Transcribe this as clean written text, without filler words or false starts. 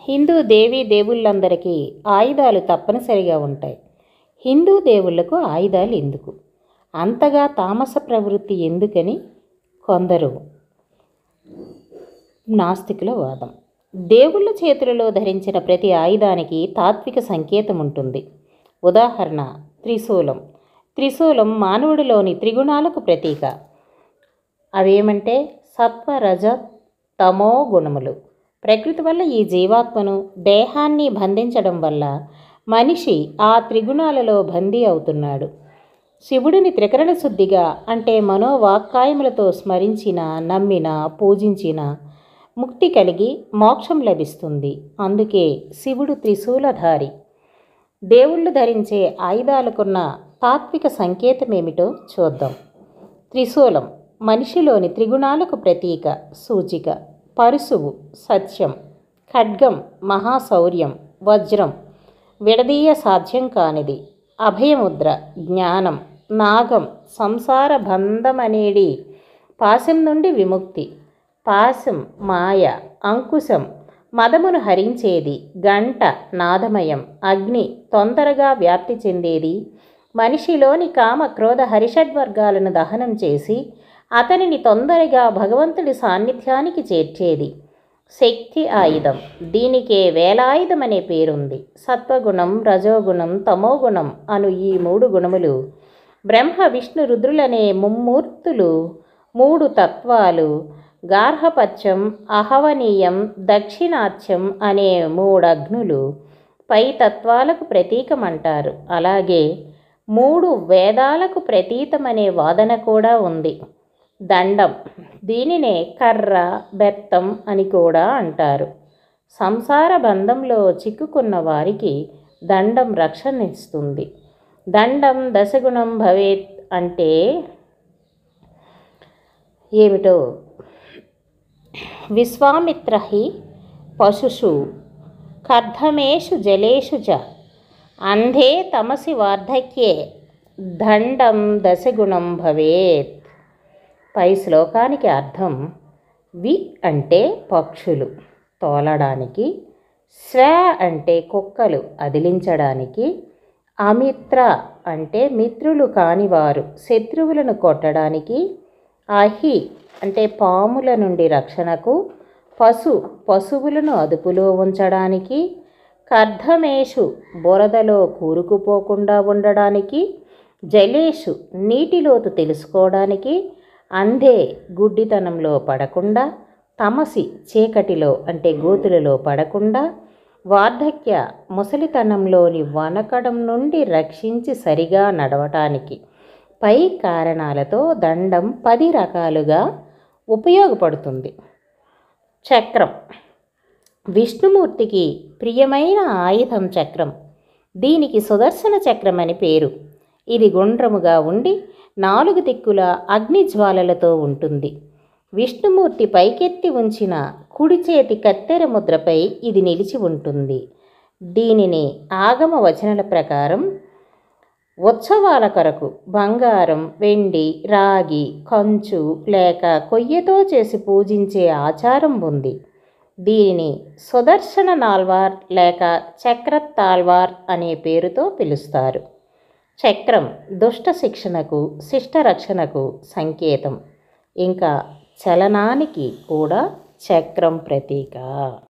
హిందూ దేవీ దేవుళ్ళందరికీ ఆయుధాలు తప్పనిసరిగా ఉంటాయి. హిందూ దేవుళ్లకు ఆయుధాలు ఎందుకు? అంతగా తామస ప్రవృత్తి ఎందుకని కొందరు నాస్తికుల వాదం. దేవుళ్ళ చేతులలో ధరించిన ప్రతి ఆయుధానికి తాత్విక సంకేతం ఉంటుంది. ఉదాహరణ త్రిశూలం. త్రిశూలం మానవుడిలోని త్రిగుణాలకు ప్రతీక. అవేమంటే సత్వ, రజ, తమో గుణములు. ప్రకృతి వల్ల ఈ జీవాత్మను, దేహాన్ని బంధించడం వల్ల మనిషి ఆ త్రిగుణాలలో బందీ అవుతున్నాడు. శివుడిని త్రికరణ శుద్ధిగా అంటే మనోవాక్కాయములతో స్మరించిన, నమ్మిన, పూజించిన ముక్తి కలిగి మోక్షం లభిస్తుంది. అందుకే శివుడు త్రిశూలధారి. దేవుళ్ళు ధరించే ఆయుధాలకున్న తాత్విక సంకేతమేమిటో చూద్దాం. త్రిశూలం మనిషిలోని త్రిగుణాలకు ప్రతీక, సూచిక. పరుశువు సత్యం, ఖడ్గం మహాశౌర్యం, వజ్రం విడదీయ సాధ్యం కానిది, అభయముద్ర జ్ఞానం, నాగం సంసార బంధమనేది పాశం నుండి విముక్తి, పాశం మాయ, అంకుశం మదమును హరించేది, గంట నాదమయం, అగ్ని తొందరగా వ్యాప్తి చెందేది, మనిషిలోని కామ క్రోధ హరిషడ్వర్గాలను దహనం చేసి అతనిని తొందరగా భగవంతుడి సాన్నిధ్యానికి చేర్చేది. శక్తి ఆయుధం. దీనికే వేలాయుధం అనే పేరుంది. సత్వగుణం, రజోగుణం, తమోగుణం అను ఈ 3 గుణములు, బ్రహ్మ విష్ణు రుద్రులనే ముమ్మూర్తులు, 3 తత్వాలు, గార్హపత్యం, అహవనీయం, దక్షిణాత్యం అనే 3 అగ్నులు పై తత్వాలకు ప్రతీకమంటారు. అలాగే 3 వేదాలకు ప్రతీతమనే వాదన కూడా ఉంది. దండం. దీనినే కర్ర, బెత్తం అని కూడా అంటారు. సంసార బంధంలో చిక్కుకున్న వారికి దండం రక్షణిస్తుంది. దండం దశగుణం భవేత్ అంటే ఏమిటో విశ్వామిత్ర హి పశుషు కర్ధమేషు జలేషు చ అంధే తమసి వార్ధక్యే దండం దశగుణం భవేత్. పై శ్లోకానికి అర్థం: వి అంటే పక్షులు తోలడానికి, స్వ అంటే కుక్కలు అదిలించడానికి, అమిత్ర అంటే మిత్రులు కానివారు శత్రువులను కొట్టడానికి, అహి అంటే పాముల నుండి రక్షణకు, పశువులను అదుపులో ఉంచడానికి, కర్ధమేషు బురదలో కూరుకుపోకుండా ఉండడానికి, జలేషు నీటిలోతు తెలుసుకోవడానికి, అంధే గుడ్డితనంలో పడకుండా, తమసి చీకటిలో అంటే గోతులలో పడకుండా, వార్ధక్య ముసలితనంలోని వనకడం నుండి రక్షించి సరిగా నడవటానికి పై కారణాలతో దండం 10 రకాలుగా ఉపయోగపడుతుంది. చక్రం. విష్ణుమూర్తికి ప్రియమైన ఆయుధం చక్రం. దీనికి సుదర్శన చక్రం అని పేరు. ఇది గుండ్రముగా ఉండి 4 దిక్కుల అగ్నిజ్వాలలతో ఉంటుంది. విష్ణుమూర్తి పైకెత్తి ఉంచిన కుడి చేతి కత్తెర ముద్రపై ఇది నిలిచి ఉంటుంది. దీనిని ఆగమ వచనాల ప్రకారం ఉత్సవాల కొరకు బంగారం, వెండి, రాగి, కంచు లేక కొయ్యతో చేసి పూజించే ఆచారం ఉంది. దీనిని సుదర్శన నాల్వార్ లేక చక్రతాల్వార్ అనే పేరుతో పిలుస్తారు. చక్రం దుష్ట శిక్షణకు, శిష్ట రక్షణకు సంకేతం. ఇంకా చలనానికి కూడా చక్రం ప్రతీక.